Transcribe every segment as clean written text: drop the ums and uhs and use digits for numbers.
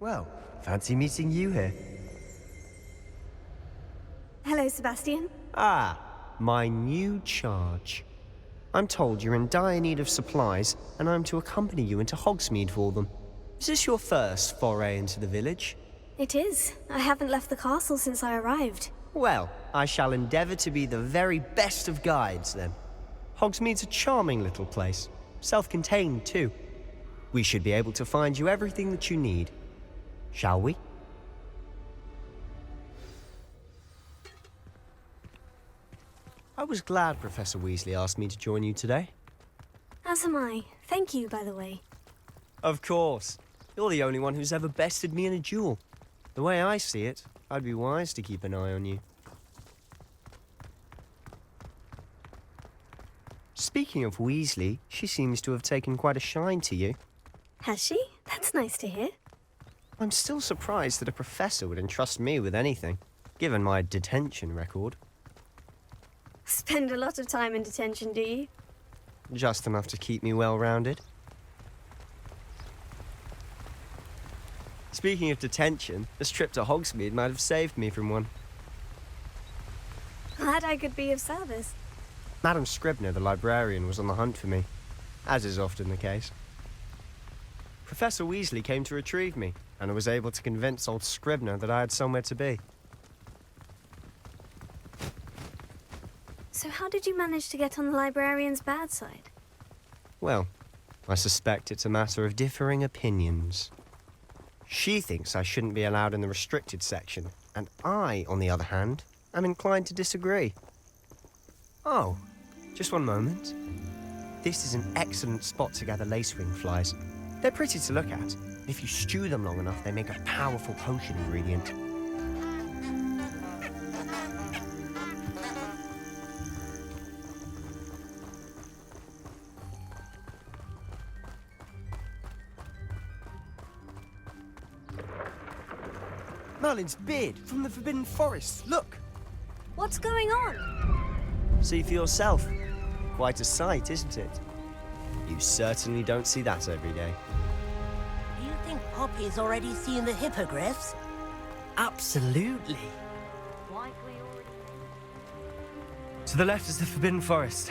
Well, fancy meeting you here. Hello, Sebastian. Ah, my new charge. I'm told you're in dire need of supplies, and I'm to accompany you into Hogsmeade for them. Is this your first foray into the village? It is. I haven't left the castle since I arrived. Well, I shall endeavour to be the very best of guides, then. Hogsmeade's a charming little place. Self-contained, too. We should be able to find you everything that you need. Shall we? I was glad Professor Weasley asked me to join you today. As am I. Thank you, by the way. Of course. You're the only one who's ever bested me in a duel. The way I see it, I'd be wise to keep an eye on you. Speaking of Weasley, she seems to have taken quite a shine to you. Has she? That's nice to hear. I'm still surprised that a professor would entrust me with anything, given my detention record. Spend a lot of time in detention, do you? Just enough to keep me well-rounded. Speaking of detention, this trip to Hogsmeade might have saved me from one. Glad I could be of service. Madam Scribner, the librarian, was on the hunt for me, as is often the case. Professor Weasley came to retrieve me, and I was able to convince old Scribner that I had somewhere to be. So how did you manage to get on the librarian's bad side? Well, I suspect it's a matter of differing opinions. She thinks I shouldn't be allowed in the restricted section, and I, on the other hand, am inclined to disagree. Oh, just one moment. This is an excellent spot to gather lacewing flies. They're pretty to look at. If you stew them long enough, they make a powerful potion ingredient. Merlin's beard from the Forbidden Forest. Look! What's going on? See for yourself. Quite a sight, isn't it? You certainly don't see that every day. Do you think Poppy's already seen the hippogriffs? Absolutely. To the left is the Forbidden Forest.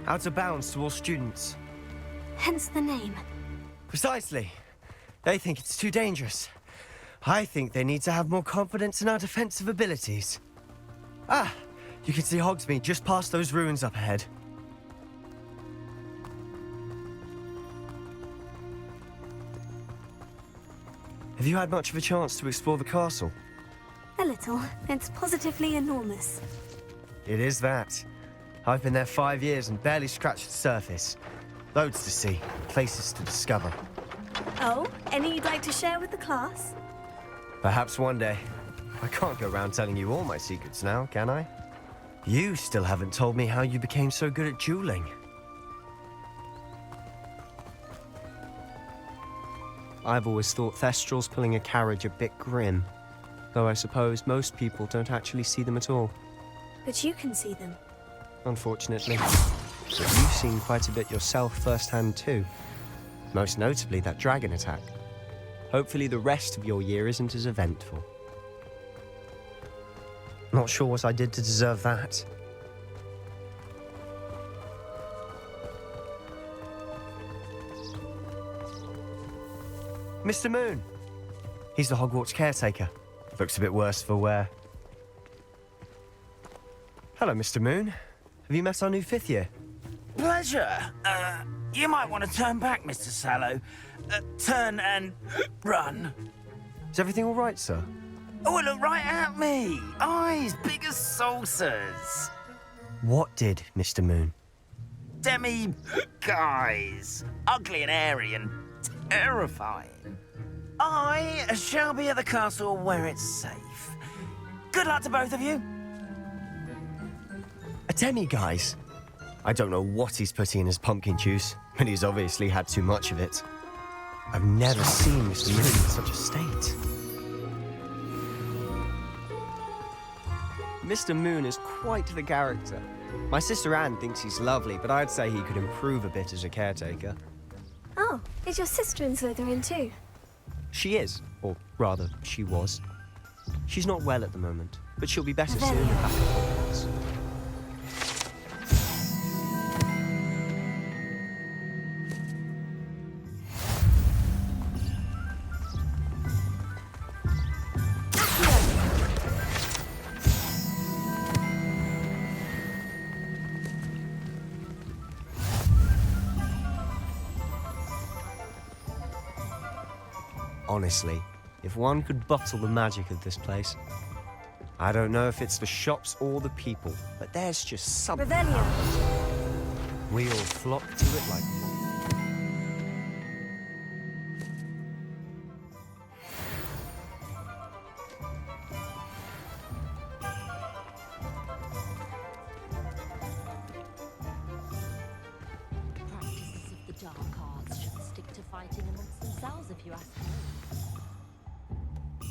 Out of bounds to all students. Hence the name. Precisely. They think it's too dangerous. I think they need to have more confidence in our defensive abilities. Ah, you can see Hogsmeade just past those ruins up ahead. Have you had much of a chance to explore the castle? A little. It's positively enormous. It is that. I've been there 5 years and barely scratched the surface. Loads to see, places to discover. Oh, any you'd like to share with the class? Perhaps one day. I can't go around telling you all my secrets now, can I? You still haven't told me how you became so good at dueling. I've always thought Thestrals pulling a carriage a bit grim, though I suppose most people don't actually see them at all. But you can see them. Unfortunately. But you've seen quite a bit yourself firsthand too. Most notably that dragon attack. Hopefully the rest of your year isn't as eventful. Not sure what I did to deserve that. Mr. Moon. He's the Hogwarts caretaker. Looks a bit worse for wear. Hello, Mr. Moon. Have you met our new 5th year? Pleasure. You might want to turn back, Mr. Sallow. Turn and run. Is everything all right, sir? Oh, look right at me. Eyes big as saucers. What did, Mr. Moon? Demi-guys. Ugly and airy and terrifying. I shall be at the castle where it's safe. Good luck to both of you. A demi-guise? I don't know what he's putting in his pumpkin juice, but he's obviously had too much of it. I've never seen Mr. Moon in such a state. Mr. Moon is quite the character. My sister Anne thinks he's lovely, but I'd say he could improve a bit as a caretaker. Oh, is your sister in Slytherin too? She is, Or rather, she was. She's not well at the moment, but she'll be better soon Revelio. and back at Hogwarts. Honestly, if one could bottle the magic of this place. I don't know if it's the shops or the people, but there's just something. Revelio. We all flock to it like moths. Practices of the dark arts should stick to fighting amongst themselves, if you ask me.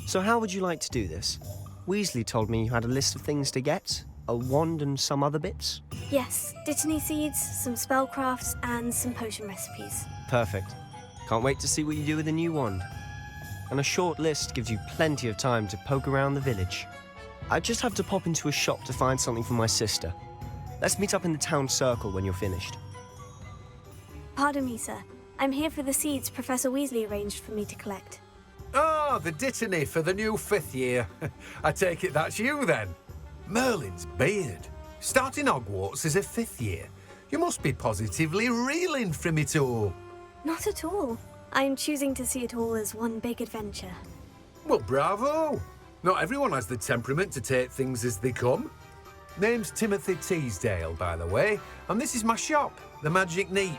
So how would you like to do this? Weasley told me you had a list of things to get, a wand and some other bits. Yes, dittany seeds, some spellcrafts, and some potion recipes. Perfect. Can't wait to see what you do with the new wand. And a short list gives you plenty of time to poke around the village. I just have to pop into a shop to find something for my sister. Let's meet up in the town circle when you're finished. Pardon me, sir. I'm here for the seeds Professor Weasley arranged for me to collect. Oh, the dittany for the new 5th year. I take it that's you then. Merlin's beard. Starting Hogwarts as a 5th year. You must be positively reeling from it all. Not at all. I'm choosing to see it all as one big adventure. Well, bravo. Not everyone has the temperament to take things as they come. Name's Timothy Teasdale, by the way, and this is my shop, the Magic Neep.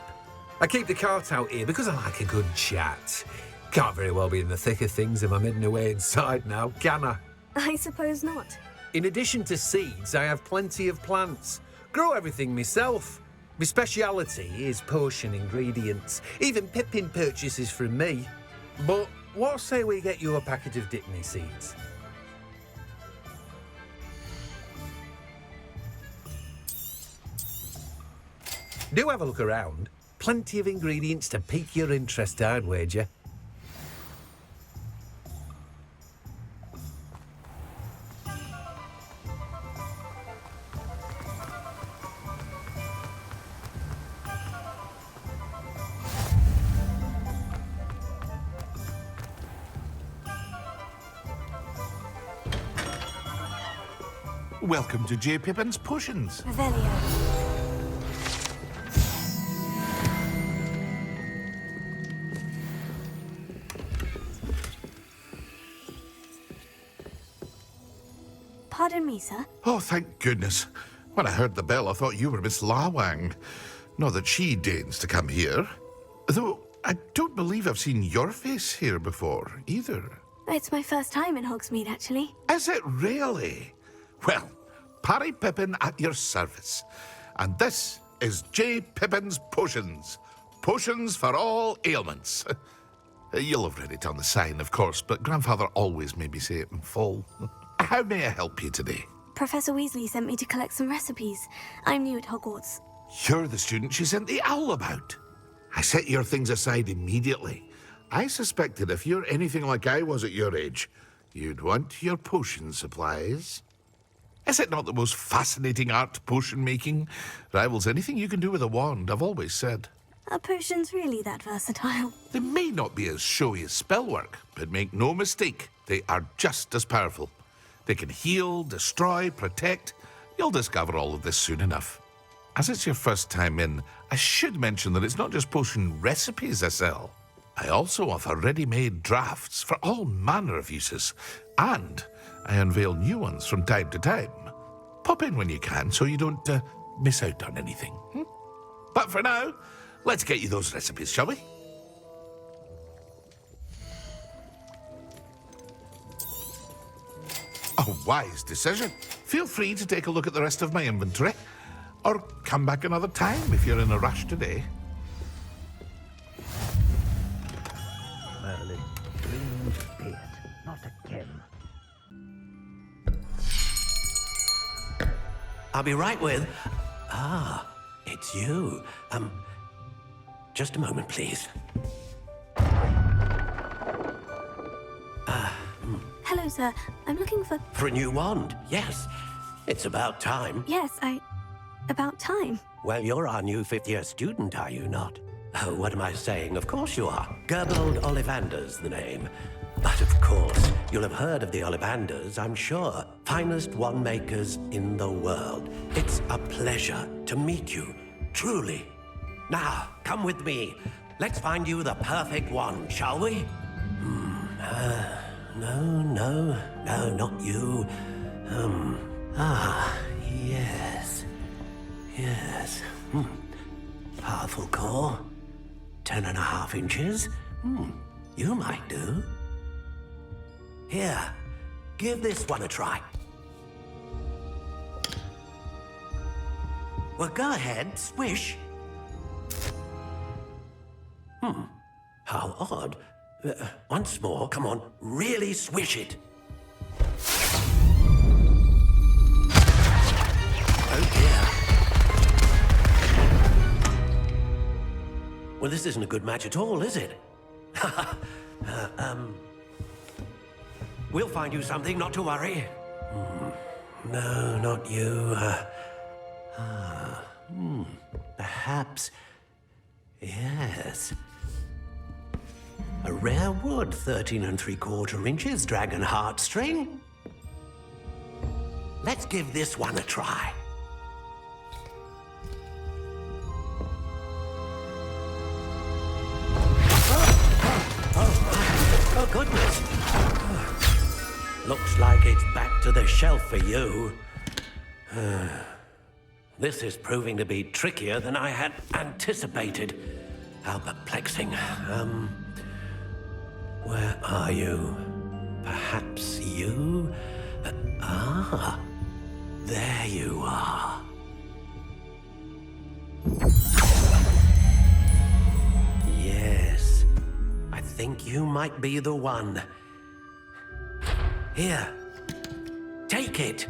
I keep the cart out here because I like a good chat. Can't very well be in the thick of things if I'm hidden away inside now, can I? I suppose not. In addition to seeds, I have plenty of plants. Grow everything myself. My speciality is potion ingredients. Even Pippin purchases from me. But what say we get you a packet of dittany seeds? Do have a look around. Plenty of ingredients to pique your interest, I'd wager. Welcome to J. Pippin's Potions. Revelio. Pardon me, sir. Oh, thank goodness. When I heard the bell, I thought you were Miss Lawang. Not that she deigns to come here. Though I don't believe I've seen your face here before, either. It's my first time in Hogsmeade, actually. Is it really? Well, Parry Pippin at your service. And this is J. Pippin's Potions. Potions for all ailments. You'll have read it on the sign, of course, but Grandfather always made me say it in full. How may I help you today? Professor Weasley sent me to collect some recipes. I'm new at Hogwarts. You're the student she sent the owl about. I set your things aside immediately. I suspected if you're anything like I was at your age, you'd want your potion supplies. Is it not the most fascinating art, potion making? Rivals anything you can do with a wand, I've always said. Are potions really that versatile? They may not be as showy as spellwork, but make no mistake, they are just as powerful. They can heal, destroy, protect. You'll discover all of this soon enough. As it's your first time in, I should mention that it's not just potion recipes I sell. I also offer ready-made drafts for all manner of uses, and I unveil new ones from time to time. Pop in when you can so you don't miss out on anything. But for now, let's get you those recipes, shall we? A wise decision. Feel free to take a look at the rest of my inventory, or come back another time if you're in a rush today. Merlin, dreamed beard, not again. I'll be right with... Ah, it's you. Just a moment, please. Hello, sir. I'm looking for... For a new wand, yes. It's about time. Yes, about time. Well, you're our new fifth-year student, are you not? Oh, what am I saying? Of course you are. Gerbold Ollivander's the name. But of course, you'll have heard of the Ollivanders, I'm sure. Finest wand makers in the world. It's a pleasure to meet you, truly. Now, come with me. Let's find you the perfect wand, shall we? No, not you. Yes. Powerful core. 10.5 inches. You might do. Here, give this one a try. Well, go ahead, swish. How odd. Once more, come on, really swish it. Oh dear. Well, this isn't a good match at all, is it? We'll find you something, not to worry. No, not you. Perhaps. Yes. A rare wood, 13 3/4 inches, dragon heartstring. Let's give this one a try. Oh, goodness. Looks like it's back to the shelf for you. This is proving to be trickier than I had anticipated. How perplexing. Where are you? Perhaps you? There you are. Yes, I think you might be the one. Here, take it.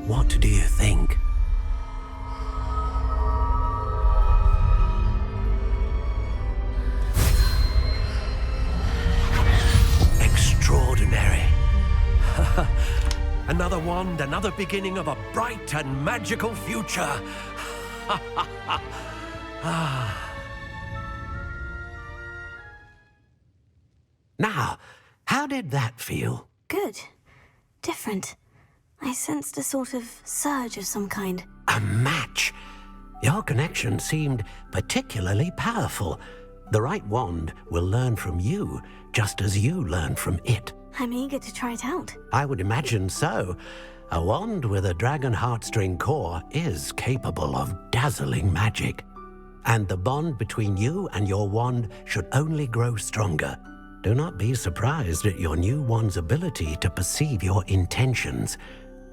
What do you think? Extraordinary. Another wand, another beginning of a bright and magical future. Now, how did that feel? Good. Different. I sensed a sort of surge of some kind. A match. Your connection seemed particularly powerful. The right wand will learn from you, just as you learn from it. I'm eager to try it out. I would imagine so. A wand with a dragon heartstring core is capable of dazzling magic. And the bond between you and your wand should only grow stronger. Do not be surprised at your new wand's ability to perceive your intentions,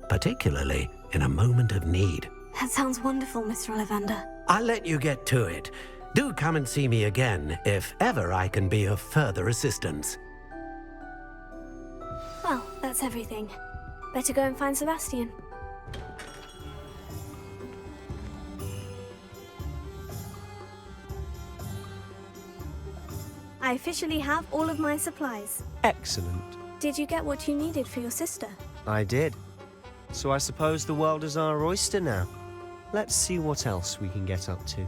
particularly in a moment of need. That sounds wonderful, Mr. Ollivander. I'll let you get to it. Do come and see me again if ever I can be of further assistance. Well, that's everything. Better go and find Sebastian. I officially have all of my supplies. Excellent. Did you get what you needed for your sister? I did. So I suppose the world is our oyster now. Let's see what else we can get up to.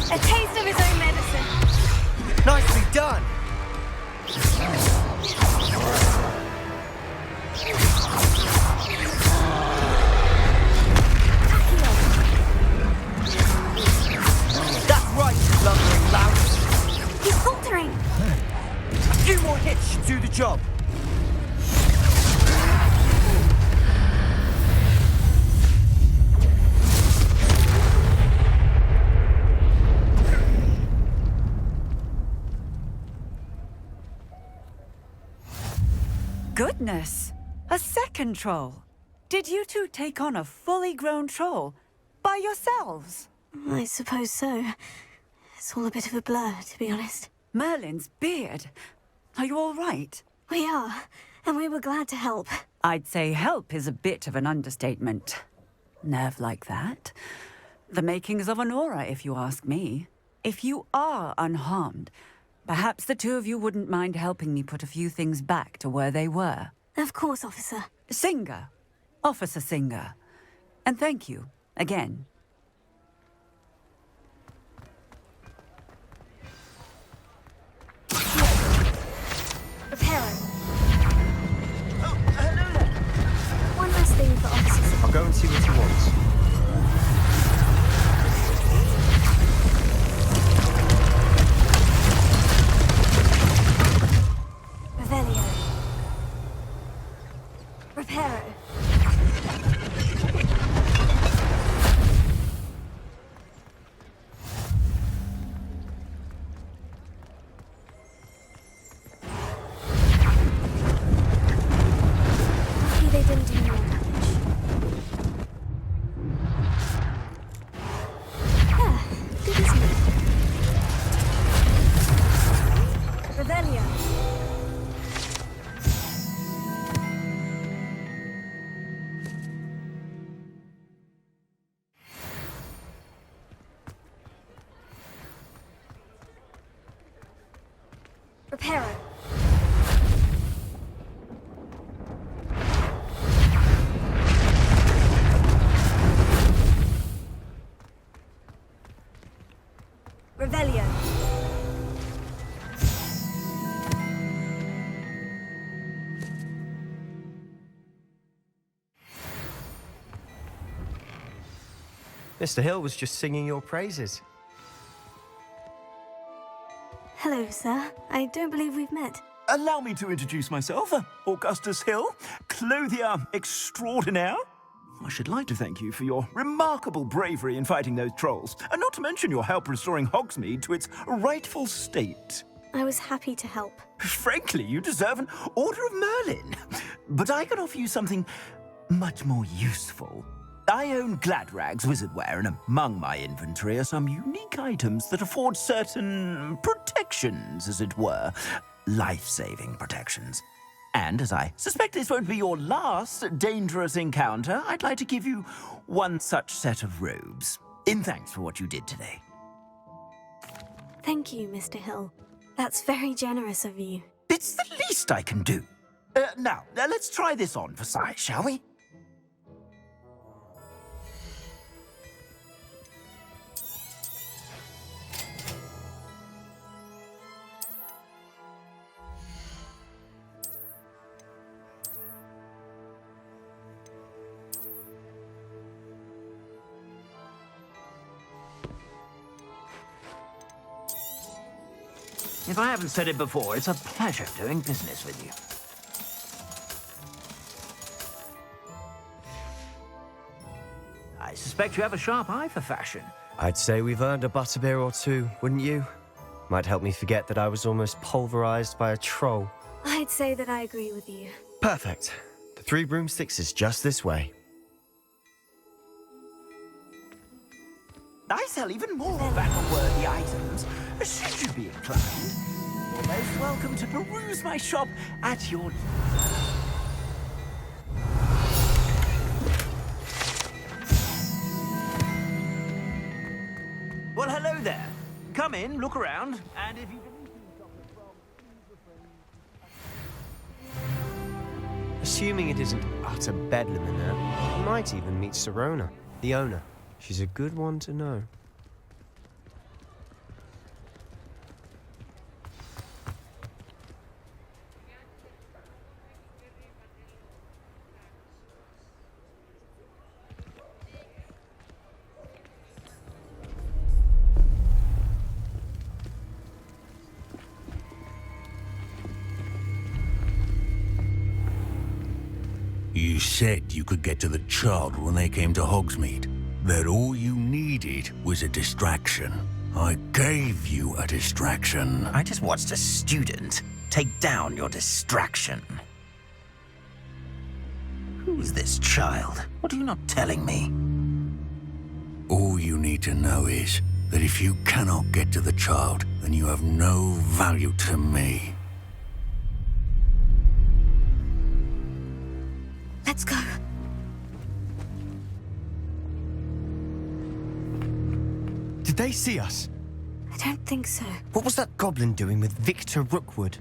A taste of his own medicine. Nicely done! That's right, you lumbering louse! He's faltering. A few more hits should do the job. Goodness! A second troll! Did you two take on a fully grown troll? By yourselves? I suppose so. It's all a bit of a blur, to be honest. Merlin's beard. Are you all right? We are, and we were glad to help. I'd say help is a bit of an understatement. Nerve like that? The makings of an aura, if you ask me. If you are unharmed, perhaps the two of you wouldn't mind helping me put a few things back to where they were. Of course, officer. Singer. Officer Singer. And thank you, again. Reparo. Oh, hello there. One last thing for officers. I'll go and see what he wants. Revelio. Reparo. Lucky they didn't do more damage. Ah, good, isn't it? Revelio. Reparo. Revelio. Mr. Hill was just singing your praises. Hello, sir. I don't believe we've met. Allow me to introduce myself, Augustus Hill, clothier extraordinaire. I should like to thank you for your remarkable bravery in fighting those trolls, and not to mention your help restoring Hogsmeade to its rightful state. I was happy to help. Frankly, you deserve an Order of Merlin. But I can offer you something much more useful. I own Gladrag's wizardware, and among my inventory are some unique items that afford certain protections, as it were. Life-saving protections. And as I suspect this won't be your last dangerous encounter, I'd like to give you one such set of robes, in thanks for what you did today. Thank you, Mr. Hill. That's very generous of you. It's the least I can do. Now, let's try this on for size, shall we? If I haven't said it before, it's a pleasure doing business with you. I suspect you have a sharp eye for fashion. I'd say we've earned a butterbeer or two, wouldn't you? Might help me forget that I was almost pulverized by a troll. I'd say that I agree with you. Perfect. The 3 broomsticks is just this way. I sell even more battle-worthy items. Should you be inclined, you're most welcome to peruse my shop at your leisure. Well, hello there. Come in, look around, and if you can... Assuming it isn't utter bedlam in there, I might even meet Serona, the owner. She's a good one to know. You said you could get to the child when they came to Hogsmeade. That all you needed was a distraction. I gave you a distraction. I just watched a student take down your distraction. Who's this child? What are you not telling me? All you need to know is that if you cannot get to the child, then you have no value to me. Let's go. Did they see us? I don't think so. What was that goblin doing with Victor Rookwood?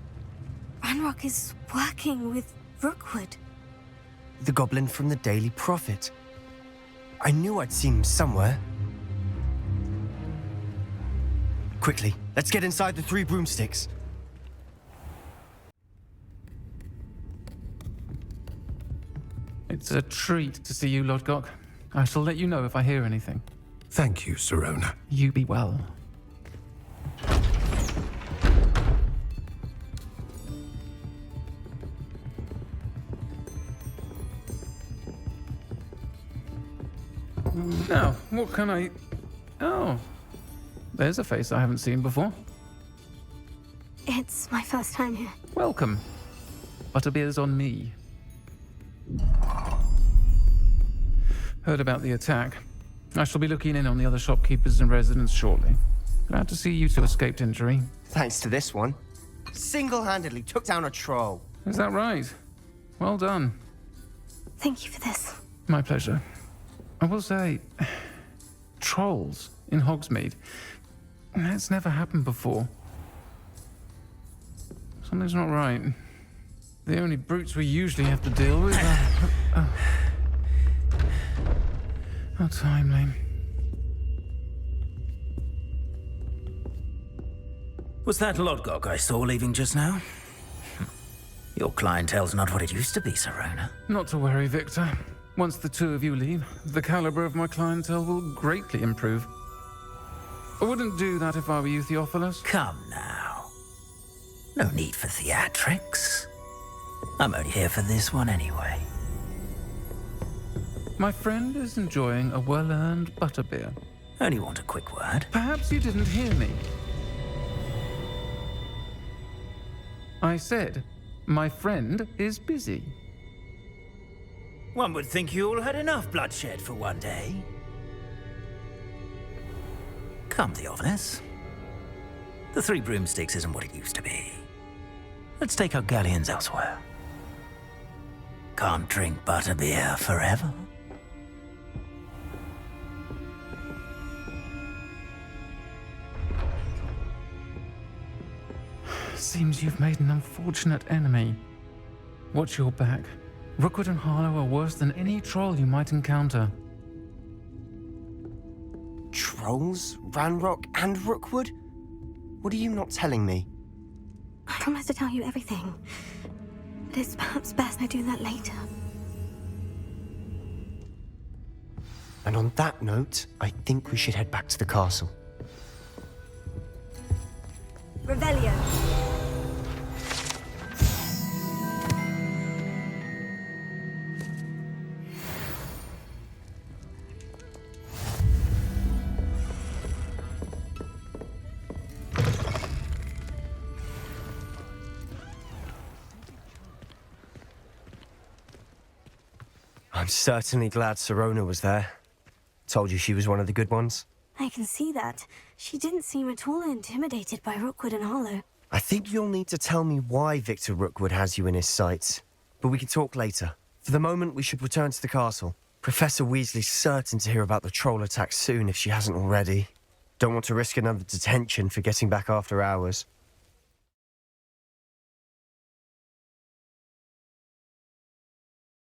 Ranrock is working with Rookwood. The goblin from the Daily Prophet. I knew I'd seen him somewhere. Quickly, let's get inside the 3 broomsticks. It's a treat to see you, Lodgok. I shall let you know if I hear anything. Thank you, Sirona. You be well. Now, what can I... Oh, there's a face I haven't seen before. It's my first time here. Welcome. Butterbeer's on me. Heard about the attack. I shall be looking in on the other shopkeepers and residents shortly. Glad to see you two escaped injury. Thanks to this one. Single-handedly took down a troll. Is that right? Well done. Thank you for this. My pleasure. I will say, trolls in Hogsmeade. That's never happened before. Something's not right. The only brutes we usually have to deal with are... How timely. Was that Lodgok I saw leaving just now? Your clientele's not what it used to be, Sirona. Not to worry, Victor. Once the 2 of you leave, the caliber of my clientele will greatly improve. I wouldn't do that if I were you, Theophilus. Come now. No need for theatrics. I'm only here for this one anyway. My friend is enjoying a well-earned butterbeer. Only want a quick word. Perhaps you didn't hear me. I said, my friend is busy. One would think you all had enough bloodshed for one day. Come, Theophilus. The 3 broomsticks isn't what it used to be. Let's take our galleons elsewhere. Can't drink butterbeer forever. Seems you've made an unfortunate enemy. Watch your back. Rookwood and Harlow are worse than any troll you might encounter. Trolls? Ranrock and Rookwood? What are you not telling me? I promise to tell you everything. But it's perhaps best I do that later. And on that note, I think we should head back to the castle. Revelio. I'm certainly glad Sirona was there. Told you she was one of the good ones. I can see that. She didn't seem at all intimidated by Rookwood and Harlow. I think you'll need to tell me why Victor Rookwood has you in his sights. But we can talk later. For the moment, we should return to the castle. Professor Weasley's certain to hear about the troll attack soon if she hasn't already. Don't want to risk another detention for getting back after hours.